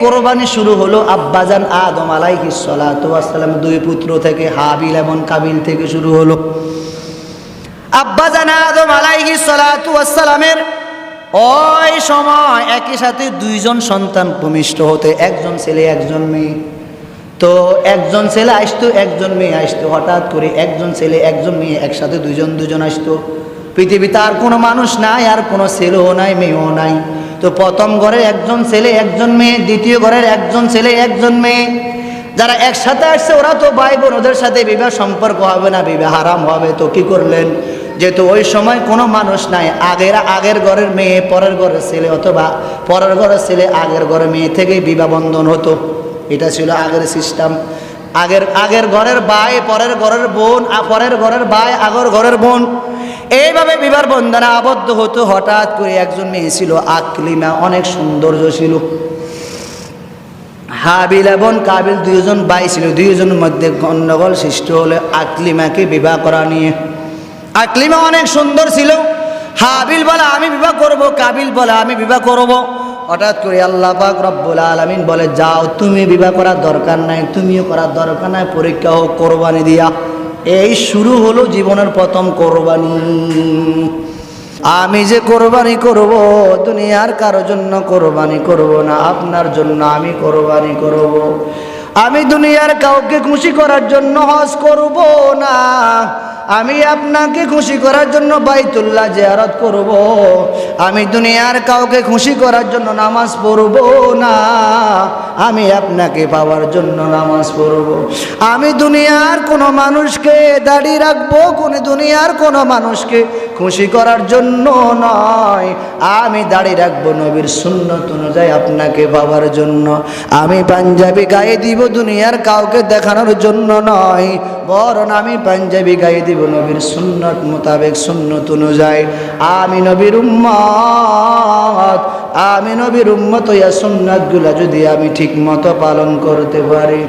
কোরবানি শুরু হলো আব্বাজান আদম আলাইহিস সালাতু ওয়াস সালাম দুই পুত্র থেকে, হাবিল এবং কাবিল থেকে শুরু হলো। আব্বাজান আদম আলাইহিস সালাতু ওয়াস সালামের ওই সময় একই সাথে দুইজন সন্তান ভূমিষ্ঠ হতে, একজন ছেলে একজন মেয়ে। তো একজন ছেলে আসতো, একজন মেয়ে আসতো। হঠাৎ করে একজন ছেলে একজন মেয়ে একসাথে দুজন আসতো। পৃথিবীতে আর কোনো মানুষ নাই, আর কোনো ছেলেও নাই, মেয়েও নাই। তো প্রথম ঘরে একজন ছেলে একজন মেয়ে, দ্বিতীয় ঘরের একজন ছেলে একজন মেয়ে। যারা একসাথে আসছে ওরা তো ভাই বোন, ওদের সাথে বিবাহ সম্পর্ক হবে না, বিবাহ হারাম হবে। তো কি করলেন, যেহেতু ওই সময় কোনো মানুষ নাই, আগের ঘরের মেয়ে পরের ঘরের ছেলে, অথবা পরের ঘরের ছেলে আগের ঘরের মেয়ে থেকে বিবাহ বন্ধন হতো। এটা ছিল আগের সিস্টেম। আগের ঘরের ভাই পরের ঘরের বোন, পরের ঘরের ভাই আগের ঘরের বোন, এইভাবে বিবাহ বন্ধনে আবদ্ধ হতো। হঠাৎ করে একজন মেয়ে ছিল আকলিমা, অনেক সৌন্দর্য ছিল। হাবিল এবং কাবিল দুইজন ভাই ছিল, দুইজনের মধ্যে গন্ডগোল সৃষ্টি হলে আকলিমাকে বিবাহ করা নিয়ে। আকলিমা অনেক সুন্দর ছিল। হাবিল বলে আমি বিবাহ করব, কাবিল বলে আমি বিবাহ করব। হঠাৎ করে আল্লাহ পাক রব্বুল আলামিন বলে যাও, তুমি বিবাহ করার দরকার নাই, তুমিও করার দরকার নাই, পরীক্ষা হোক কোরবানি দিয়া। এই শুরু হলো জীবনের প্রথম কোরবানি। আমি যে কোরবানি করব, দুনিয়ার কারোর জন্য কোরবানি করব না, আপনার জন্য আমি কোরবানি করব। আমি দুনিয়ার কাউকে খুশি করার জন্য হজ করব না, আমি আপনাকে খুশি করার জন্য বাইতুল্লাহ জিয়ারত করব। আমি দুনিয়ার কাউকে খুশি করার জন্য নামাজ পড়ব না, আমি আপনাকে পাওয়ার জন্য নামাজ পড়ব। আমি দুনিয়ার কোনো মানুষকে দাড়ি রাখবো, কোন দুনিয়ার কোনো মানুষকে খুশি করার জন্য নয়, আমি দাড়ি রাখবো নবীর সুন্নত অনুযায়ী আপনাকে পাওয়ার জন্য। আমি পাঞ্জাবি গায়ে দিব দুনিয়ার কাউকে দেখানোর জন্য নয়, বরং আমি পাঞ্জাবি গায়ে দিব নবীর সুন্নত মোতাবেক, সুন্নত অনুযায়ী। আমি নবীর উম্মত, আমি নবীর উম্মত হইয়া সুন্নাতগুলা যদি আমি ঠিক মতো পালন করতে পারি,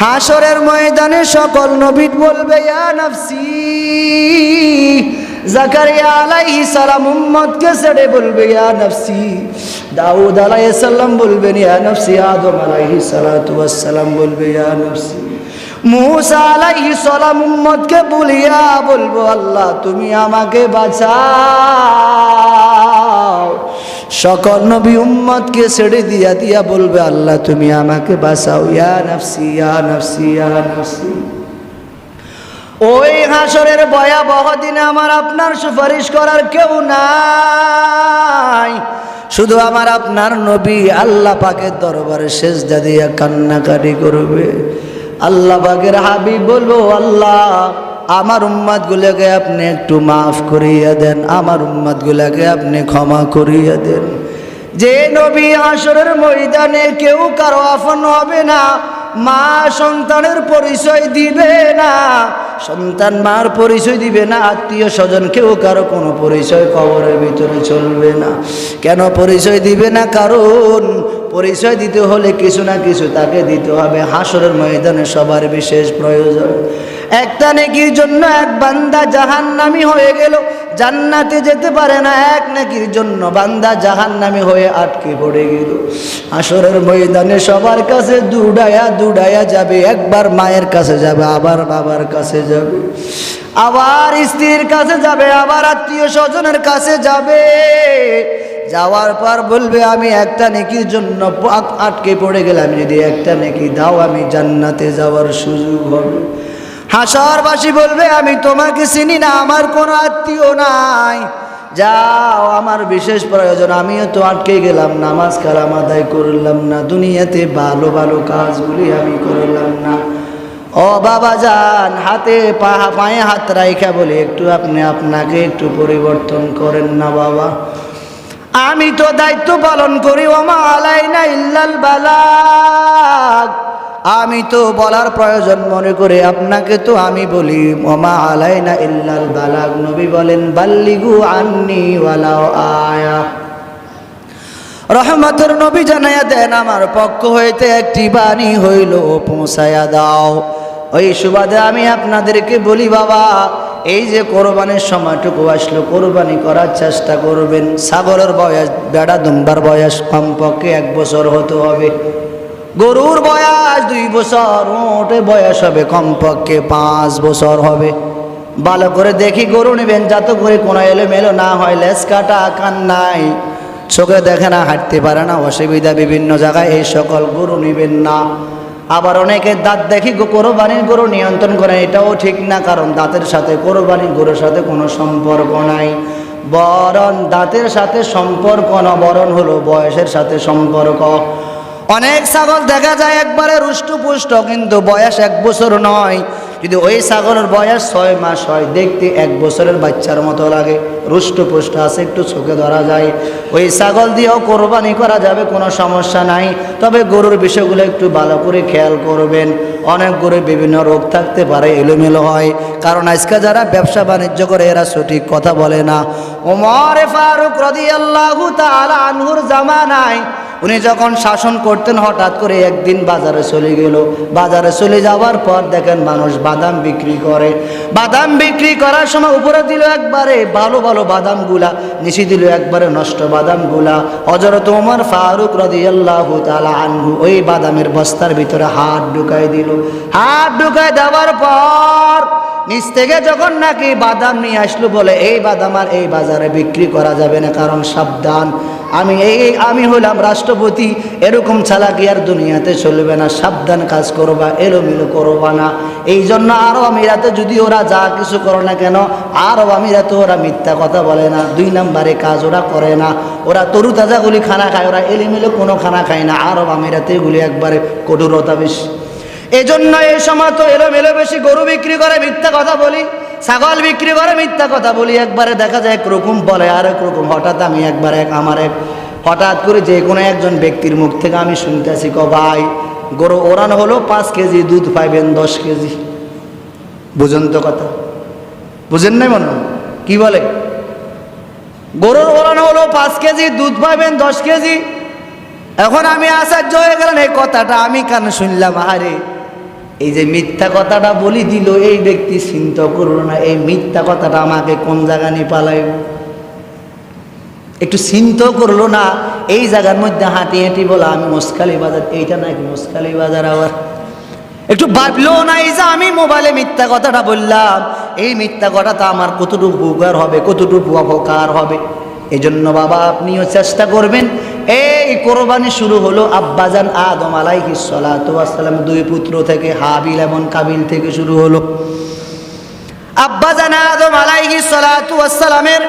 হাসরের ময়দানে সকল নবী বলবে ইয়া নাফসি। জাকারিয়া আলাইহিস সালাম উম্মতকে ছেড়ে বলবে ইয়া নাফসি, দাউদ আলাইহিস সালাম বলবেন ইয়া নাফসি, আদম আলাইহিস সালাতু ওয়াস সালাম বলবে ইয়া নাফসি, মূসা আলাইহিস সালাম উম্মতকে বলিয়া বলবো আল্লাহ তুমি আমাকে বাঁচাও। সকল নবী উম্মতকে ছেড়ে দিয়া বলবে আল্লাহ তুমি আমাকে বাঁচাও, ইয়া নাফসি ইয়া নাফসি ইয়া নাফসি। ওই হাসরের ভয়াবহ দিনে আমার আপনার সুপারিশ করার কেউ নাই, শুধু আমার আপনার নবী আল্লাহ পাকের দরবারে সেজদা দিয়া কান্নাকাটি করবে। আল্লাহ পাকের হাবিব বলবো আল্লাহ আমার উম্মত গুলোকে আপনি একটু মাফ করিয়া দেন, আমার উম্মত গুলোকে আপনি ক্ষমা করিয়া দেন। যে নবী হাসরের ময়দানে কেউ কারো আপন হবে না, মা সন্তানের পরিচয় দিবে না, সন্তান মার পরিচয় দিবে না, আত্মীয় স্বজন কেউ কারো কোনো পরিচয় কবরের ভিতরে চলবে না। কেন পরিচয় দিবে না? কারণ পরিচয় দিতে হলে কিছু না কিছু তাকে দিতে হবে। হাসরের ময়দানে সবার বিশেষ প্রয়োজন। একটা নেকির জন্য এক বান্দা জাহান্নামী হয়ে গেল, জান্নাতে যেতে পারে না। এক নেকির জন্য বান্দা জাহান্নামী হয়ে আটকে পড়ে গেল। হাসরের ময়দানে সবার কাছে দুড়ায়া যাবে। একবার মায়ের কাছে যাবে, আবার বাবার কাছে যাবে, আবার স্ত্রীর কাছে যাবে, আবার আত্মীয় স্বজনের কাছে যাবে। যাওয়ার পর বলবে আমি একটা নেকির জন্য আটকে পড়ে গেলাম, যদি একটা নেকি দাও আমি জান্নাতে যাওয়ার সুযোগ হবে। হাসরবাসী বলবে আমি তোমাকে চিনি না, আমার কোনো আত্মীয় নাই, যাও আমার বিশেষ প্রয়োজন, আমিও তো আটকে গেলাম, নামাজ কালাম আদায় করলাম না, দুনিয়াতে ভালো ভালো কাজগুলি আমি করলাম না। ও বাবা যান, হাতে পায়ে হাত রাইখা বলে একটু আপনি আপনাকে একটু পরিবর্তন করেন না বাবা, আমি তো দায়িত্ব পালন করি, ওমা আলাইনা ইল্লাল বালাগ। আমি তো বলার প্রয়োজন মনে করে আপনাকে তো আমি বলি ওমা আলাইনা ইল্লাল বালাগ। নবী বলেন বাল্লিগু আন্নি ওয়ালাউ আয়া। রহমতের নবী জানাইয়া দেন আমার পক্ষ হইতে একটি বাণী হইল পৌঁছায়া দাও। ওই সুবাদে আমি আপনাদেরকে বলি বাবা, এই যে কোরবানির সময়টুকু আসলো, কোরবানি করার চেষ্টা করবেন। ছাগলের বয়স, বেড়া দুম্বার বয়স কমপক্ষে 1 বছর হতে হবে। গরুর বয়স 2 বছর, উটের বয়স হবে কমপক্ষে 5 বছর হবে। ভালো করে দেখি গরু নেবেন যাতে করে কোনো এলোমেলো না হয়, লেজ কাটা, কান নাই, চোখে দেখে না, হাঁটতে পারে না, অসুবিধা বিভিন্ন জায়গায়, এই সকল গরু নেবেন না। আবার অনেকে দাঁত দেখি কোরবানির গরু নিয়ন্ত্রণ করে, এটাও ঠিক না, কারণ দাঁতের সাথে কোরবানির গরুর সাথে কোনো সম্পর্ক নাই। বরং দাঁতের সাথে সম্পর্ক না, বরং হলো বয়সের সাথে সম্পর্ক। অনেক ছাগল দেখা যায় একবারে রুষ্টপুষ্ট, কিন্তু বয়স 1 বছর নয়। যদি ওই ছাগলের বয়স 6 মাস হয়, দেখতে 1 বছরের বাচ্চার মতো লাগে, রুষ্টপুষ্ট আছে, একটু চোখে ধরা যায়, ওই ছাগল দিয়েও কোরবানি করা যাবে, কোনো সমস্যা নাই। তবে গরুর বিষয়গুলো একটু ভালো করে খেয়াল করবেন। অনেক গরুর বিভিন্ন রোগ থাকতে পারে, এলোমেলো হয়, কারণ আজকে যারা ব্যবসা বাণিজ্য করে এরা সঠিক কথা বলে না। ওমর ফারুক রাদিয়াল্লাহু তাআলা আনহুর জামানায় উনি যখন শাসন করতেন, হঠাৎ করে একদিন বাজারে চলে গেল। বাজারে চলে যাওয়ার পর দেখেন মানুষ বাদাম বিক্রি করে। বাদাম বিক্রি করার সময় উপরে দিল একবারে ভালো ভালো বাদামগুলা, নিচে দিল একবারে নষ্ট বাদামগুলা। হযরত ওমর ফারুক রাদিয়াল্লাহু তাআলা আনহু ওই বাদামের বস্তার ভিতরে হাত ঢুকাই দিল। হাত ঢুকাই দেওয়ার পর নিচ থেকে যখন নাকি বাদাম নিয়ে আসলো, বলে এই বাদাম আর এই বাজারে বিক্রি করা যাবে না, কারণ সাবধান, আমি হলাম রাষ্ট্রপতি, এরকম চালাকি আর দুনিয়াতে চলবে না, সাবধান কাজ করবা, এলোমেলো করবা না। এই জন্য আরব আমিরাতে যদি ওরা যা কিছু করে না কেন, আরব আমিরাতে ওরা মিথ্যা কথা বলে না, 2 নম্বরে কাজ ওরা করে না, ওরা তরু তাজাগুলি খানা খায়, ওরা এলোমেলো কোনো খানা খায় না। আরব আমিরাতে এগুলি একবারে কঠোরতা বেশি। এই জন্য এই সময় তো এলোমেলো বেশি, গরু বিক্রি করে মিথ্যা কথা বলি, ছাগল বিক্রি করে মিথ্যা কথা বলি, একবারে দেখা যায় একরকম বলে আর একরকম। হঠাৎ আমি হঠাৎ করে যে কোনো একজন ব্যক্তির মুখ থেকে আমি শুনতেছি, ভাই গরু ওড়ানো হলো 5 কেজি, দুধ পাইবেন 10 কেজি। বুঝেন তো কথা? বুঝেন নাই মনে কি বলে? গরুর ওড়ানো হলো 5 কেজি, দুধ পাইবেন 10 কেজি। এখন আমি আশ্চর্য হয়ে গেলাম, এই কথাটা আমি কেন শুনলাম? আরে এই যে মিথ্যা কথাটা বলি দিল এই ব্যক্তি, চিন্তা করলো না এই মিথ্যা কথাটা আমাকে কোন জায়গা নিয়ে পালাইব, একটু চিন্তা করলো না। এই জায়গার মধ্যে হাঁটি হাঁটি বলা আমি মস্কালি বাজার, এইটা নাকি মস্কালি বাজার, আবার একটু ভাবলো না এই যে আমি মোবাইলে মিথ্যা কথাটা বললাম, এই মিথ্যা কথাটা আমার কতটুকু উপকার হবে, কতটুকু অপকার হবে। এই জন্য বাবা আপনিও চেষ্টা করবেন। এই কোরবানি শুরু হলো আব্বাজান আদম আলাইহিস সালাতু ওয়াস সালাম 2 পুত্র থেকে, হাবিল এবং কাবিল থেকে শুরু হলো। আব্বাজান আদম আলাইহিস সালাতু ওয়াস সালামের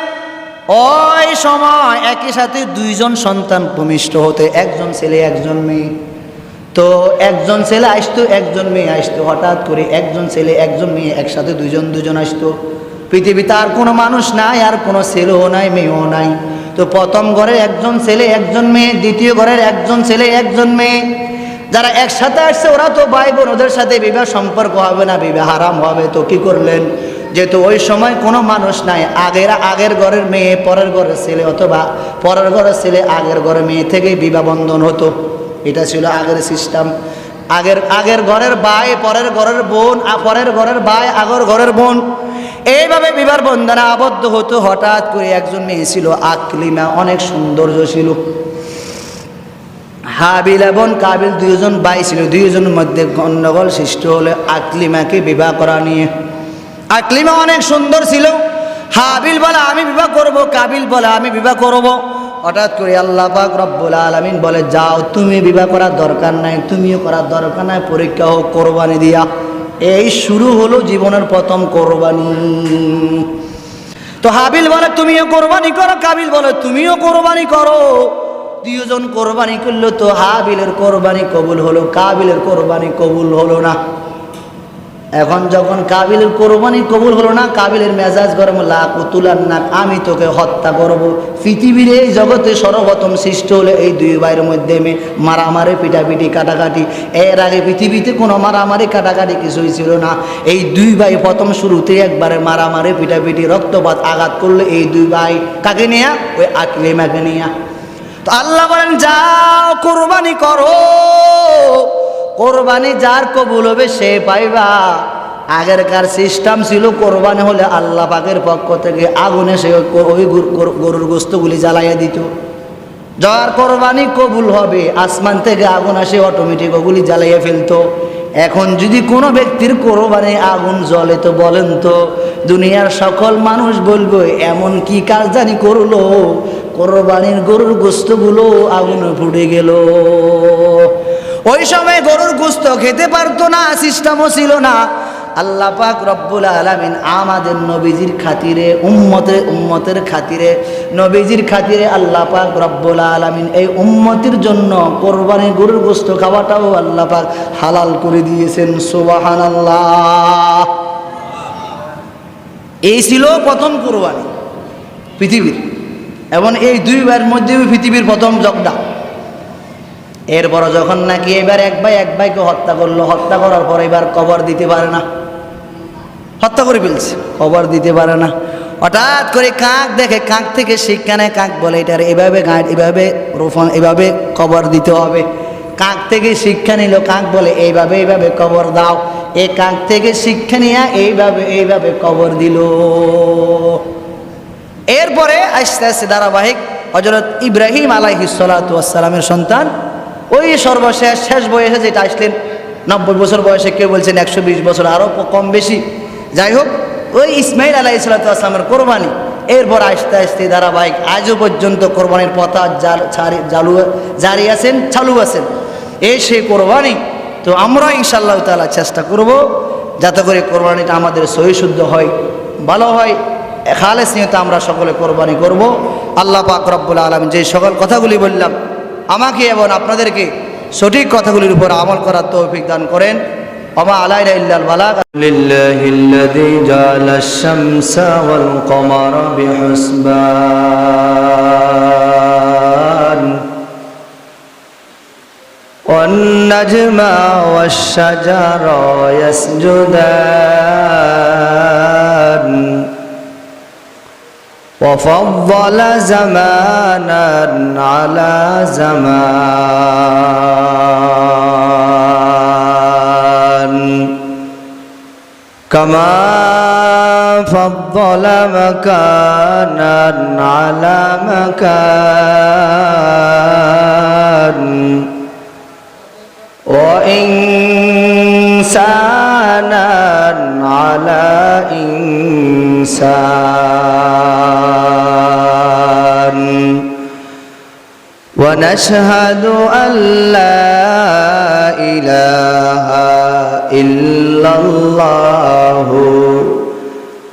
ওই সময় একই সাথে 2 জন সন্তান ভূমিষ্ঠ হতে, 1 জন ছেলে 1 জন মেয়ে। তো 1 জন ছেলে আসতো 1 জন মেয়ে আসতো, হঠাৎ করে 1 জন ছেলে 1 জন মেয়ে একসাথে 2 জন আসতো। পৃথিবীতে আর কোনো মানুষ নাই, আর কোনো ছেলেও নাই, মেয়েও নাই। তো প্রথম ঘরে 1 জন ছেলে 1 জন মেয়ে, দ্বিতীয় ঘরের 1 জন ছেলে 1 জন মেয়ে। যারা একসাথে আসছে ওরা তো ভাই বোন, ওদের সাথে বিবাহ সম্পর্ক হবে না, বিবাহ হারাম হবে। তো কি করলেন? যেহেতু ওই সময় কোনো মানুষ নাই, আগের ঘরের মেয়ে পরের ঘরের ছেলে, অথবা পরের ঘরের ছেলে আগের ঘরের মেয়ে থেকেই বিবাহ বন্ধন হতো। এটা ছিল আগের সিস্টেম। আগের ঘরের ভাই পরের ঘরের বোন, পরের ঘরের ভাই আগের ঘরের বোন, এইভাবে বিবাহ বন্ধনে আবদ্ধ হতো। হঠাৎ করে 1 জন মেয়ে ছিল আকলিমা, অনেক সৌন্দর্য ছিল। হাবিল এবং কাবিল 2 জন ভাই ছিল, 2 জনের মধ্যে গন্ডগোল সৃষ্টি হলে আকলিমাকে বিবাহ করা নিয়ে। আকলিমা অনেক সুন্দর ছিল। হাবিল বলে আমি বিবাহ করব, কাবিল বলে আমি বিবাহ করব। হঠাৎ করে আল্লাহ পাক রব্বুল আলামিন বলে যাও, তুমি বিবাহ করার দরকার নাই, তুমিও করার দরকার নাই, পরীক্ষা হোক কোরবানি দিয়া। এই শুরু হলো জীবনের প্রথম কোরবানি। তো হাবিল বলে তুমিও কোরবানি করো, কাবিল বলে তুমিও কোরবানি করো। 2 জন কোরবানি করলো। তো হাবিলের কোরবানি কবুল হলো, কাবিলের কোরবানি কবুল হলো না। এখন যখন কাবিলের কোরবানি কবুল হলো না, কাবিলের মেজাজ গরম, লাকুতুলান্না, আমি তোকে হত্যা করব। পৃথিবীর এই জগতে সর্বপ্রথম সৃষ্টি হলো এই 2 ভাইয়ের মধ্যে মারামারি, পিটাপিটি, কাটাকাটি। এর আগে পৃথিবীতে কোনো মারামারি কাটাকাটি কিছুই ছিল না। এই 2 ভাই প্রথম শুরুতে একবারে মারামারি, পিটাপিটি, রক্তপাত, আঘাত করলো এই 2 ভাই। কাকে নিয়ে? ওই আকলিমাকে নিয়ে। তো আল্লাহ বলেন যাও কোরবানি করো, কোরবানি যার কবুল হবে সে পাইবা। আগেরকার সিস্টেম ছিল কোরবানি হলে আল্লাহ পাকের পক্ষ থেকে আগুনে সে ওই গরুর গোস্তগুলি জ্বালাইয়া দিত। যার কোরবানি কবুল হবে আসমান থেকে আগুন আসে অটোমেটিক ওগুলি জ্বালাইয়া ফেলতো। এখন যদি কোনো ব্যক্তির কোরবানি আগুন জ্বলে তো বলেন তো দুনিয়ার সকল মানুষ বলবো এমন কি কাজ জানি করলো, কোরবানির গরুর গোশতগুলো আগুনে পুড়ে গেল। ওই সময় গরুর গোশত খেতে পারতো না, সিস্টেমও ছিল না। আল্লাহ পাক রব্বুল আলামিন আমাদের নবীজির খাতিরে, উম্মতের খাতিরে, নবীজির খাতিরে আল্লাহ পাক রব্বুল আলামিন এই উম্মতের জন্য কোরবানি গরুর গোশত খাওয়াটাও আল্লাহ পাক হালাল করে দিয়েছেন। সুবহানাল্লাহ। এই ছিল প্রথম কোরবানি পৃথিবীর, এবং এই দুইবার মধ্যে পৃথিবীর প্রথম জগদা। এরপর যখন নাকি এবার এক ভাইকে হত্যা করলো, হত্যা করার পর এবার কবর দিতে পারে না, হত্যা করে ফেলছে, কবর দিতে পারে না। হঠাৎ করে কাক দেখে, কাক থেকে শিক্ষা নেয়, কাক বলে এটার এভাবে গাঁট, এভাবে রোপণ, এভাবে কবর দিতে হবে। কাক থেকে শিক্ষা নিল, কাক বলে এইভাবে এইভাবে কবর দাও। এই কাক থেকে শিক্ষা নিয়ে এইভাবে কবর দিল। এরপরে আস্তে আস্তে ধারাবাহিক হযরত ইব্রাহিম আলাইহিস সালাতু ওয়াস সালামের সন্তান, ওই সর্বশেষ শেষ বয়সে যেটা আসলেন 90 বছর বয়সে, কেউ বলছেন 120 বছর, আরও কম বেশি, যাই হোক, ওই ইসমাইল আলাইহিস সালাতু ওয়াস সালামের কোরবানি। এরপর আস্তে আস্তে ধারাবাহিক আজও পর্যন্ত কোরবানির পথা জারি আছেন, চালু আছেন। এই সেই কোরবানি। তো আমরা ইনশাআল্লাহ তাআলা চেষ্টা করব যাতে করে কোরবানিটা আমাদের সহি শুদ্ধ হয়, ভালো হয়, খালেস নিয়তে আমরা সকলে কোরবানি করব। আল্লাহ পাক রব্বুল আলামিন যে সকল কথাগুলি বললাম আমাকে এবং আপনাদেরকে সঠিক কথাগুলির উপর আমল করার তৌফিক দান করেন। ওমা আলাইনা ইল্লাল বালাগ। লিল্লাহিল্লাযী জাআলাশ শামসা ওয়াল কমারা বিহুসবান ওয়ান নাজমা ওয়াশ শাজারা ইয়াসজুদান وفضل زمانا على زمان كما فضل مكانا على مكان وإنسانا على إنسان ونشهد أن لا إله إلا الله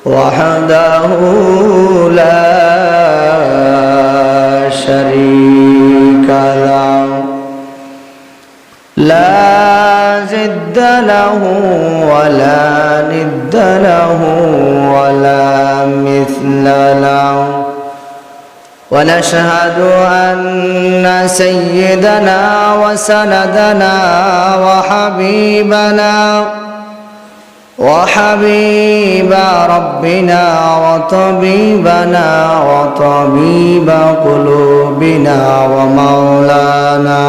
وحده لا شريك له لا ضد له ولا ند له ولا مثل له ونشهد أن سيدنا وسندنا وحبيب ربنا وطبيبنا وطبيب قلوبنا ومولانا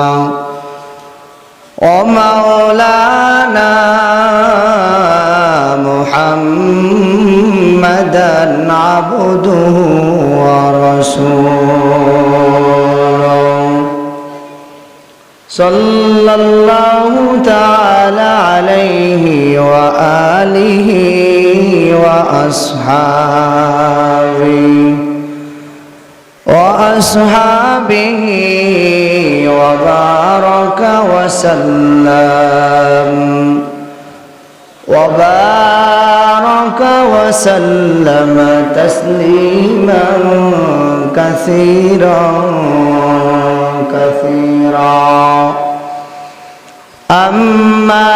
محمدا عبده ورسوله صلى الله تعالى عليه وآله وأصحابه وبارك وسلم تسليما كثيرا أما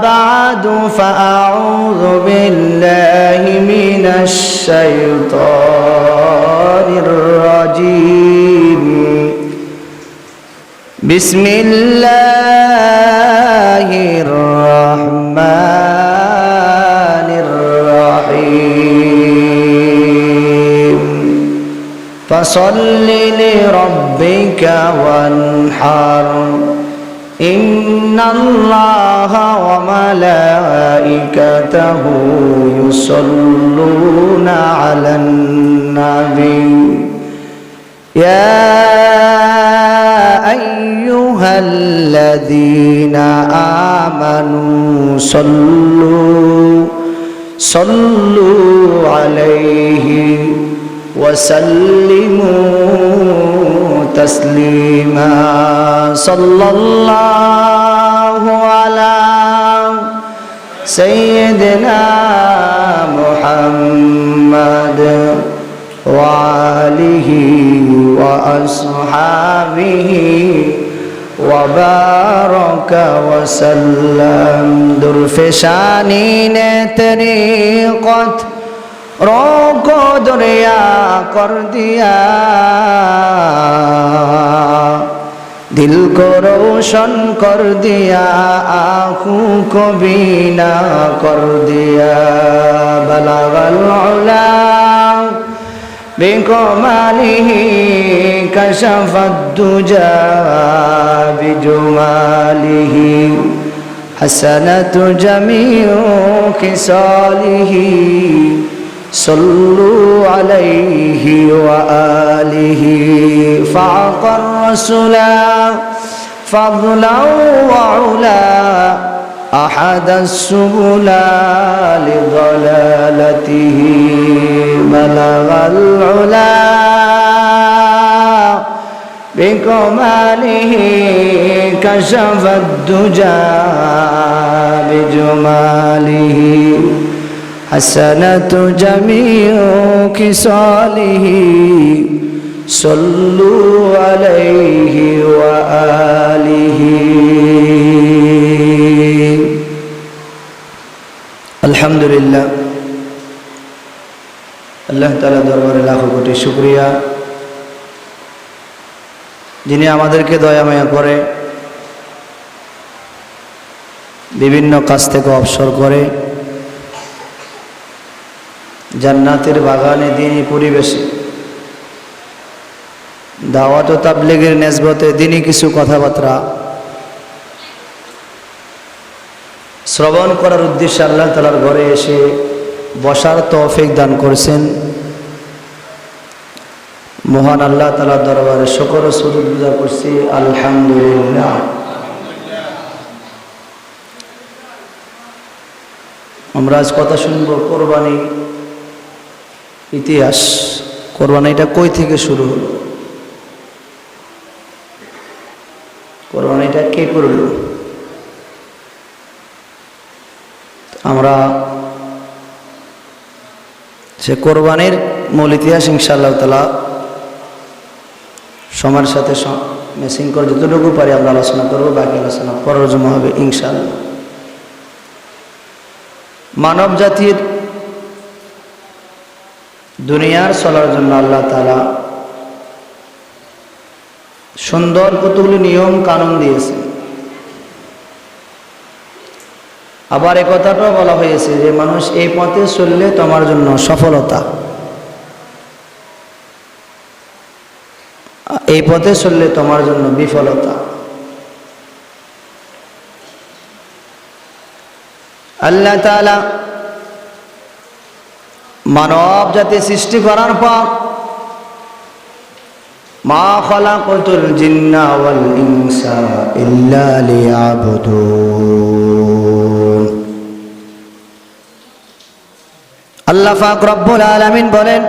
بعد فأعوذ بالله من الشيطان الرجيم بسم الله الرحمن الرحيم فصل لربك وانحر إن الله وملائكته يصلون على النبي يا أيها الذين آمنوا صلوا عليه وسلموا تسليما صلى الله على سيدنا محمد وآله وأصحابه وبارك وسلم درفشانی نے طریقت روکو دریا کر دیا दिल को रोशन कर दिया आँखों को बीना कर दिया बलगल उला बिकमालिही कशफत दुजा बिजुमालिही हसनत जमीउ खिसालिही صلوا عليه وآله فعق الرسول فضلا وعلا أحد السبل لضلالته بلغ العلا بكماله كشف الدجى بجماله حسنة جميع خصاله صلوا عليه وآله الحمد لله আল্লাহ তাআলা দরবারে লাখো কোটি শুকরিয়া যিনি আমাদেরকে দয়া মায়া করে বিভিন্ন কাজ থেকে অবসর করে জান্নাতের বাগানে দিনী পরিবেশে দাওয়াত ও তাবলীগের নেসবতে দিনী কিছু কথাবার্তা শ্রবণ করার উদ্দেশ্যে আল্লাহ তাআলার ঘরে এসে বসার তৌফিক দান করেছেন। মহান আল্লাহ তাআলার দরবারে শুকর ও সুজুদ গুজার করছি আলহামদুলিল্লাহ। আমরা আজ কথা শুনবো কোরবানি ইতিহাস। কোরবানিটা কই থেকে শুরু হলো, কোরবানিটা কে করল? আমরা সে কোরবানির মূল ইতিহাস ইনশাআল্লাহ তাআলা সময়ের সাথে ম্যাচিং করে যতটুকু পারি আমরা আলোচনা করবো, বাকি আলোচনা পরের জমা হবে ইনশাআল্লাহ। মানব জাতির দুনিয়ার চলার জন্য আল্লাহ তাআলা সুন্দর কতগুলি নিয়ম কানুন দিয়েছে। আবার এই কথাটাও বলা হয়েছে যে মানুষ এই পথে চললে তোমার জন্য সফলতা, এই পথে চললে তোমার জন্য বিফলতা। আল্লাহ তাআলা মানব জাতি সৃষ্টি করার পর মা খালাকাতুল জিন্না ওয়াল ইনসা ইল্লা লিয়াবুদুন। আল্লাহ পাক রব্বুল আলামিন বলেন,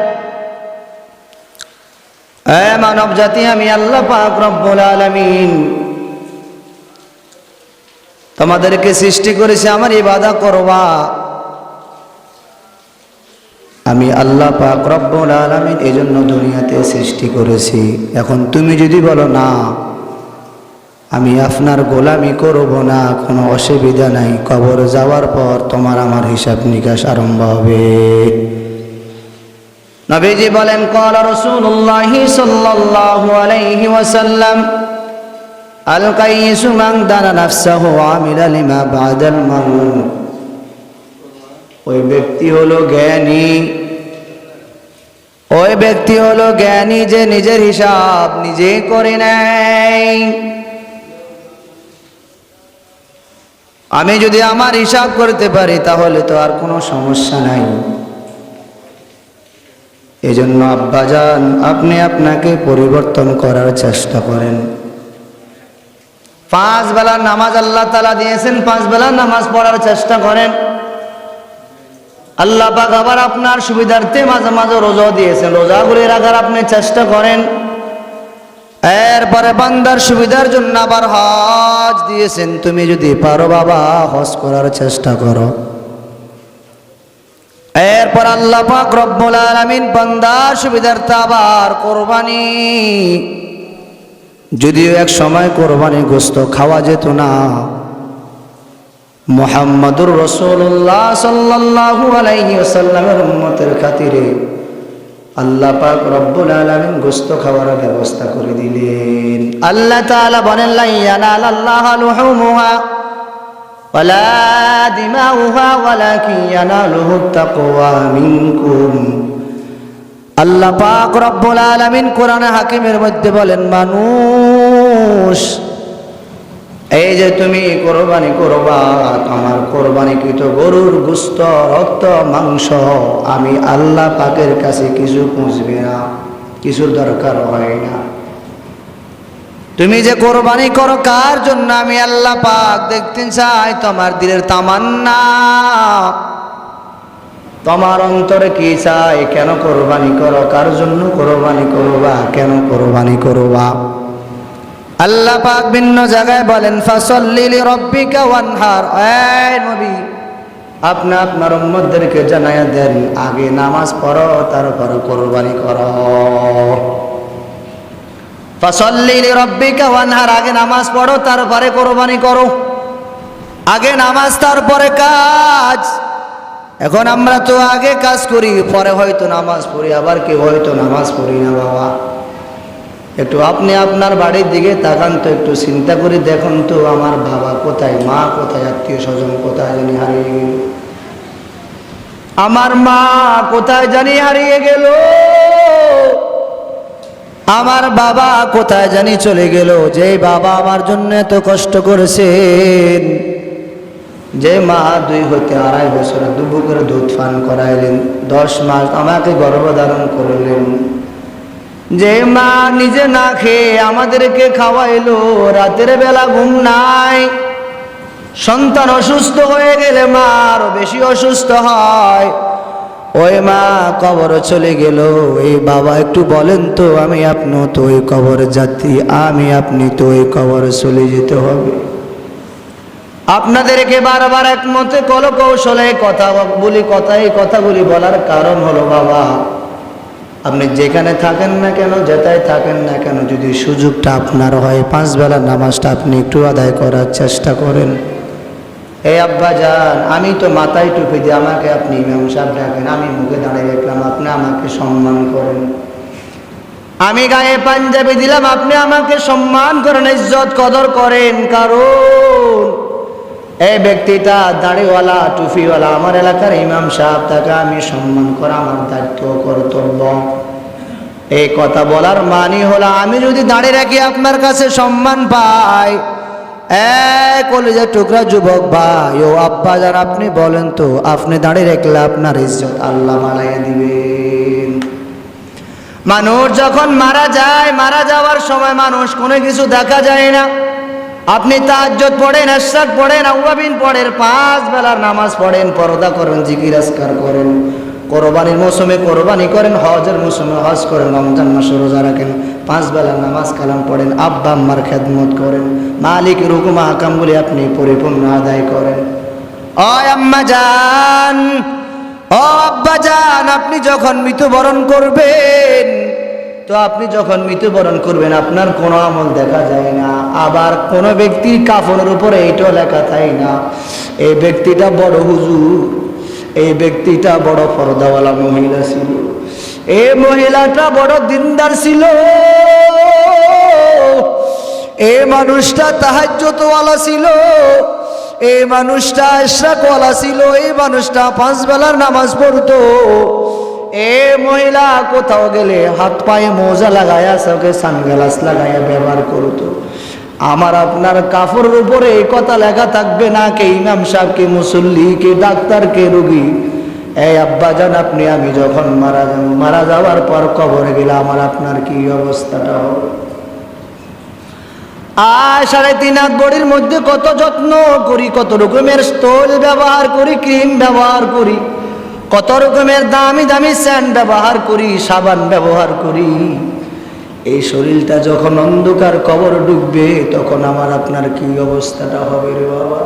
এ মানব জাতি, আমি আল্লাহ পাক রব্বুল আলামিন তোমাদেরকে সৃষ্টি করেছি আমার ইবাদত করবা। আমি আল্লাহ পাক রব্বুল আলামিন এই জন্য দুনিয়াতে সৃষ্টি করেছি। এখন তুমি যদি বলো না আমি আপনার গোলামি করব না, কোনো অসুবিধা নাই, কবর যাওয়ার পর তোমার আমার হিসাব নিকাশ আরম্ভ হবে। নবীজি বলেন, ক্বালা রাসূলুল্লাহ সাল্লাল্লাহু আলাইহি ওয়াসাল্লাম, আল কাইয়িসু মান দানা নাফসাহু ওয়া আমিলা লিমা বাদাল মাউত। ওই ব্যক্তি হলো জ্ঞানী, ওই ব্যক্তি হলো জ্ঞানী যে নিজের হিসাব নিজে করে নেয়। আমি যদি আমার হিসাব করতে পারি তাহলে তো আর কোনো সমস্যা নাই। এজন্য আব্বাজান আপনি আপনাকে পরিবর্তন করার চেষ্টা করেন। 5 বেলার নামাজ আল্লাহ তাআলা দিয়েছেন, 5 বেলার নামাজ পড়ার চেষ্টা করেন। আল্লাহ পাক আবার আপনার সুবিধার্থে মাঝে মাঝে রোজা দিয়েছেন, রোজাগুলি রাখার আপনি চেষ্টা করেন। এরপরে বান্দার সুবিধার জন্য আবার হজ দিয়েছেন, তুমি যদি পারো বাবা হজ করার চেষ্টা করো। এরপর আল্লাহ পাক রব্বুল আলামিন বান্দার সুবিধার্থে আবার কোরবানি, যদিও এক সময় কোরবানি গোশত খাওয়া যেত না, মুহাম্মাদুর রাসূলুল্লাহ সাল্লাল্লাহু আলাইহি ওয়াসাল্লামের উম্মতের খাতিরে আল্লাহ পাক রব্বুল আলামিন গোশত খাওয়ার ব্যবস্থা করে দিলেন। আল্লাহ তাআলা বলেন, লা ইয়ানালাল্লাহু লুহুমুহা ওয়ালা দিমাউহা ওয়ালাকিন ইয়ানালুহুত তাকওয়া মিনকুম। আল্লাহ পাক রব্বুল আলামিন কোরআনে হাকিমের মধ্যে বলেন, মানুষ এই যে তুমি কোরবানি করবা, আমার কোরবানিকৃত গরুর গোশত, রক্ত, মাংস আমি আল্লাহ পাকের কাছে কিছু পুঁছবে না, কিছুর দরকার হয় না। তুমি যে কোরবানি করো কার জন্য আমি আল্লাহ পাক দেখতে চাই তোমার দিলের তামান্না, তোমার অন্তরে কি চাই, কেন কোরবানি করো, কার জন্য কোরবানি করবা, কেন কোরবানি করবা। আল্লাহ পাক ভিন্ন জায়গায় বলেন, ফাসাল্লি লিরাব্বিকা ওয়ানহার। এই নবী আপনি আপনার উম্মতদেরকে জানায়া দেন, আগে নামাজ পড়ো তারপর কোরবানি করো। ফাসাল্লি লিরাব্বিকা ওয়ানহার, আগে নামাজ পড়ো তারপরে কোরবানি করো। আগে নামাজ তারপরে কাজ। এখন আমরা তো আগে কাজ করি, পরে হয়তো নামাজ পড়ি, আবার কেউ হয়তো নামাজ পড়ি না। বাবা একটু আপনি আপনার বাড়ির দিকে তাকান তো, একটু চিন্তা করে দেখুন তো, আমার বাবা কোথায়, মা কোথায়, আত্মীয় স্বজন কোথায় জানি হারিয়ে গেল, আমার মা কোথায় জানি হারিয়ে গেল, আমার বাবা কোথায় জানি চলে গেল। যে বাবা আমার জন্য এত কষ্ট করেছেন, যে মা 2 হতে 2.5 বছর দুবু করে দুধ পান করাইলেন, 10 মাস আমাকে গর্ভধারণ করলেন, যে মা নিজে না খেয়ে আমাদেরকে খাওয়াইলো, রাতের বেলা ঘুম নাই, সন্তান অসুস্থ হয়ে গেলে মা আরো বেশি অসুস্থ হয়, ওই মা কবর চলে গেল। এই বাবা একটু বলেন তো, আমি আপনি তো ওই কবর যাত্রী, আমি আপনি তো ওই কবর চলে যেতে হবে। আপনাদেরকে বারবার একমতে কৌশলে কথা বলি, কথাগুলি বলার কারণ হলো বাবা, আপনি যেখানে থাকেন না কেন, যেটাই থাকেন না কেন, যদি সুযোগটা আপনার হয় 5 বেলার নামাজটা আপনি একটু আদায় করার চেষ্টা করেন। এই আব্বা যান, আমি তো মাথায় টুপি দিয়ে আমাকে আপনি ইমাম সাহেব ডাকেন, আমি মুখে দাঁড়িয়ে রাখলাম, আপনি আমাকে সম্মান করেন। আমি গায়ে পাঞ্জাবি দিলাম, আপনি আমাকে সম্মান করেন, ইজ্জত কদর করেন। কারণ এই ব্যক্তিটা দাড়িওয়ালা, টুপিওয়ালা, আমার এলাকার ইমাম সাহেব, তাকে আমি সম্মান করা আমার দায়িত্ব, কর্তব্য। এই কথা বলার মানে হলো, আমি যদি দাঁড়িয়ে রাখি আপনার কাছে সম্মান পাই। কলেজের টুকরা যুবক ভাই ও আব্বা যান, আপনি বলেন তো, আপনি দাঁড়িয়ে রাখলে আপনার ইজ্জত আল্লাহ বাড়াইয়া দিবেন। মানুষ যখন মারা যায়, মারা যাওয়ার সময় মানুষ কোনো কিছু দেখা যায় না। আপনি তাহাজ্জুদ পড়েন, ইশরাক পড়েন, আওয়াবিন পড়েন, 5 বেলার নামাজ পড়েন, পর্দা করেন, জিকির আজকার করেন, কোরবানির মৌসুমে কোরবানি করেন, হজের মৌসুমে হজ করেন, রমজান মাসে রোজা রাখেন, 5 বেলার নামাজ কালাম পড়েন, আব্বা আম্মার খেদমত করেন, মালিকের হুকুম আহকামগুলি আপনি পরিপূর্ণ আদায় করেন। ও আম্মা জান, ও আব্বা জান, আপনি যখন মৃত্যুবরণ করবেন, তো আপনি যখন মৃত্যুবরণ করবেন আপনার কোনো আমল দেখা যায় না। আবার কোনো ব্যক্তির কাফনের উপরে এইটাও লেখা থাকে না, এই ব্যক্তিটা বড় হুজুর, এই ব্যক্তিটা বড় পর্দাওয়ালা মহিলা ছিল, এই মহিলাটা বড় দিনদার ছিল, এই মানুষটা তাহাজ্জুদওয়ালা ছিল, এই মানুষটা ইশরাকওয়ালা ছিল, এই মানুষটা 5 বেলার নামাজ পড়তো। এ মহিলা কোথাও গেলে হাত পায়ে মোজা লাগায়া, চোখে সানগ্লাস লাগায়া ব্যবহার করতো। আমার আপনার কাপড়ের উপরে এই কথা লেখা থাকবে না, কে ইমাম সাহেব, কে মুসল্লি, কে ডাক্তার, কে রোগী, এই আব্বাজান আপনি আমি যখন মারা যাওয়ার পর কবরে গেলে আমার আপনার কি অবস্থাটা হবে? আর 3.5 হাত বডির মধ্যে কত যত্ন করি, কত রকমের স্তোল ব্যবহার করি, ক্রিম ব্যবহার করি, কত রকমের দামি দামি স্যান্ড ব্যবহার করি, সাবান ব্যবহার করি। এই শরীরটা যখন অন্ধকার কবর ডুববে তখন আমার আপনার কি অবস্থাটা হবে রে বাবা?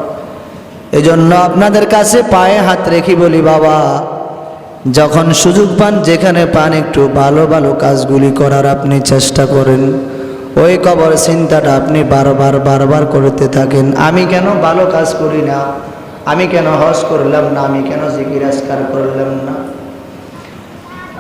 এজন্য আপনাদের কাছে পায়ে হাত রেখে বলি, বাবা যখন সুযোগ পান, যেখানে পান, একটু ভালো ভালো কাজগুলি করার আপনি চেষ্টা করেন। ওই কবর চিন্তাটা আপনি বারবার করতে থাকেন। আমি কেন ভালো কাজ করি না, আমি কেন হজ করলাম না, আমি কেন জিকির আজকার করলাম না।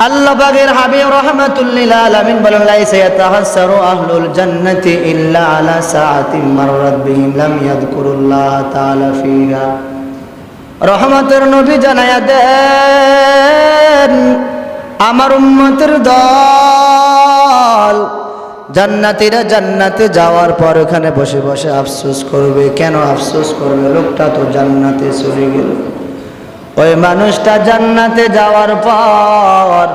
আল্লাহ পাকের হাবিব রাহমাতুল লিল আলামিন বলেন, লাইসা ইয়াতাহাসসারু আহলুল জান্নাতি ইল্লা আলা সাআতিন মাররাত বিহিম লাম ইয়াযকুরুল্লাহ তাআলা ফিহা। রহমতের নবী জানায়া দেন, আমার উম্মতের দল জান্নাতীরা জান্নাতে যাওয়ার পর ওখানে বসে বসে আফসোস করবে। কেন আফসোস করবে? লোকটা তো জান্নাতে চলে গেল। ওই মানুষটা জান্নাতে যাওয়ার পর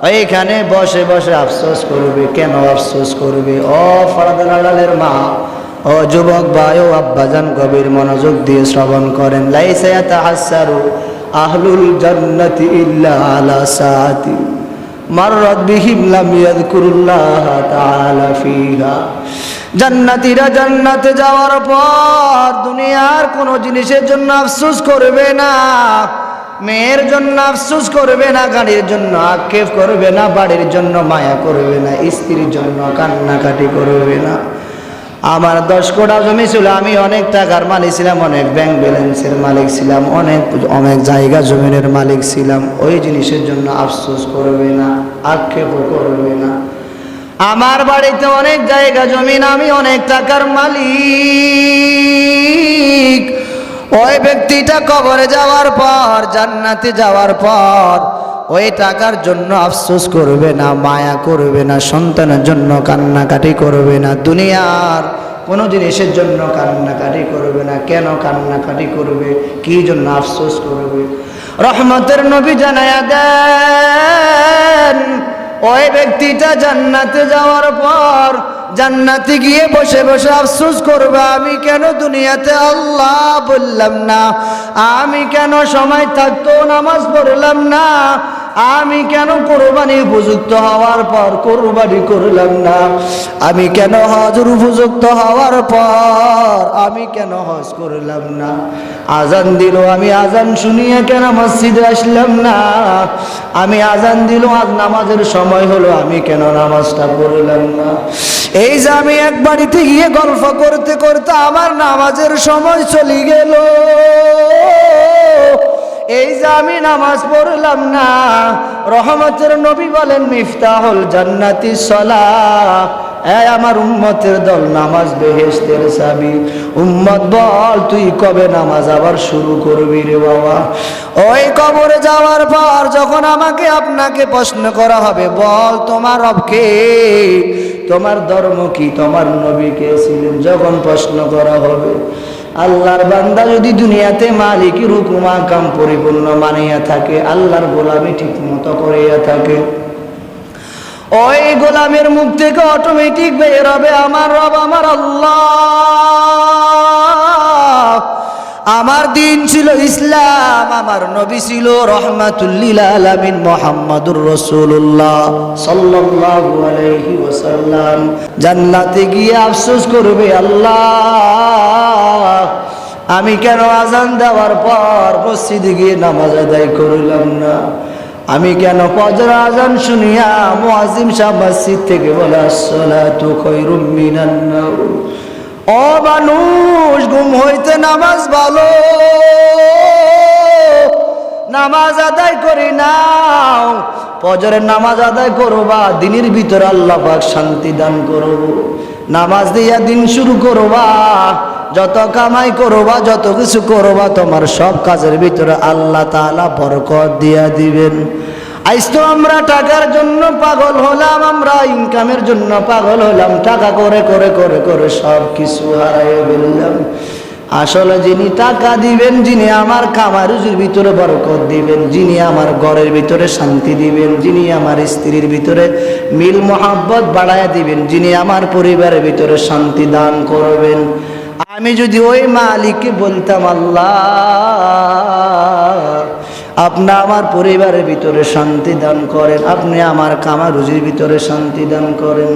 ওইখানে বসে বসে আফসোস করবে। কেন আফসোস করবে? ও ফরদালালের মা, ও যুবক ভাই, ও আব্বাজান, গভীর মনোযোগ দিয়ে শ্রবণ করেন। লাইসা ইয়াতাহাসসারু আহলুল জান্নাতি ইল্লা আলা সাআতি মাররাত বিহিম লাম ইয়াযকুরুল্লাহ তাআলা ফিহা। জান্নাতীরা জান্নাতে যাওয়ার পর দুনিয়ার কোনো জিনিসের জন্য আফসোস করবে না, মেয়ের জন্য আফসোস করবে না, গাড়ির জন্য আক্ষেপ করবে না, বাড়ির জন্য মায়া করবে না, স্ত্রীর জন্য কান্নাকাটি করবে না। আমার 10 কোটা জমি ছিল, আমি অনেক টাকার মালিক ছিলাম, অনেক ব্যাংক ব্যালেন্সের মালিক ছিলাম, অনেক জায়গা জমিনের মালিক ছিলাম। ওই জিনিসের জন্য আফসোস করবে না, আক্ষেপও করবে না। আমার বাড়িতে অনেক জায়গা জমিন, আমি অনেক টাকার মালিক। ওই ব্যক্তিটা কবরে যাওয়ার পর, জান্নাতে যাওয়ার পর ওই টাকার জন্য আফসোস করবে না, মায়া করবে না, সন্তানের জন্য কান্নাকাটি করবে না, দুনিয়ার কোনো জিনিসের জন্য কান্নাকাটি করবে না। কেন কান্নাকাটি করবে? কি জন্য আফসোস করবে? রহমতের নবী জানায়া দেন, ওই ব্যক্তিটা জান্নাতে যাওয়ার পর জান্নাতে গিয়ে বসে বসে আফসোস করবে, আমি কেন দুনিয়াতে আল্লাহ বললাম না, আমি কেন সময় থাকতো নামাজ পড়লাম না, আমি কেন কোরবানি উপযুক্ত হওয়ার পর কোরবানি করলাম না, আমি কেন হজের উপযুক্ত হওয়ার পর আমি কেন হজ করলাম না, আজান দিল আমি আজান শুনিয়ে কেন মসজিদে আসলাম না, আমি আজান দিল আজ নামাজের সময় হলো আমি কেন নামাজটা পড়লাম না। এই যে আমি এক বাড়িতে গিয়ে গল্প করতে করতে আমার নামাজের সময় চলে গেল, এই যে আমি নামাজ পড়লাম না। রহমতের নবী বলেন, মিফতাহুল জান্নাতি সালাহ। এই আমার উম্মতের দল, নামাজ বেহেশতের চাবি। উম্মত বল, তুই কবে নামাজ আবার শুরু করবি রে বাবা? ওই কবরে যাওয়ার পর যখন আমাকে আপনাকে প্রশ্ন করা হবে, বল তোমার রব কে, তোমার ধর্ম কি, তোমার নবী কে ছিলেন, যখন প্রশ্ন করা হবে, আল্লাহর বান্দা যদি দুনিয়াতে মালিকের হুকুম আহকাম পরিপূর্ণ মানিয়া থাকে, আল্লাহর গোলামি ঠিক মতো করিয়া থাকে, ওই গোলামের মুখ থেকে অটোমেটিক বের হবে, আমার রব আমার আল্লাহ, আমার দিন ছিল ইসলাম, আমার নবী ছিল রহমাতুল লিল আলামিন মুহাম্মাদুর রাসূলুল্লাহ সাল্লাল্লাহু আলাইহি ওয়াসাল্লাম। জান্নাতে গিয়ে আফসোস করবে, আল্লাহ আমি কেন আজান দেওয়ার পর মসজিদে গিয়ে নামাজ আদায় করলাম না, আমি কেন ফজর আজান শুনিয়া মুয়াজ্জিন সাহেব মসজিদ থেকে বলে আসসালাতু খায়রুম মিনান নাওম, ও মানুষ ঘুম হইতে নামাজ ভালো, নামাজ আদায় করি নাও, ফজরের নামাজ আদায় করবা, দিনের ভিতরে আল্লাহ পাক শান্তি দান করব, নামাজ দিয়া দিন শুরু করবা, যত কামাই করবা, যত কিছু করবা, তোমার সব কাজের ভিতরে আল্লাহ তাআলা বরকত দিয়া দিবেন। আজ তো আমরা টাকার জন্য পাগল হলাম, আমরা ইনকামের জন্য পাগল হলাম, টাকা করে করে করে করে সব কিছু হারাইয়া ফেললাম। আসলে যিনি টাকা দিবেন, যিনি আমার কামার রুজির ভিতরে বরকত দিবেন, যিনি আমার ঘরের ভিতরে শান্তি দিবেন, যিনি আমার স্ত্রীর ভিতরে মিল মোহাব্বত বাড়ায় দিবেন, যিনি আমার পরিবারের ভিতরে শান্তি দান করবেন, আমি যদি ওই মালিককে বলতাম, আল্লাহ আপনি আমার পরিবারের ভিতরে শান্তি দান করেন, আপনি আমার কামার রুজির ভিতরে শান্তি দান করেন,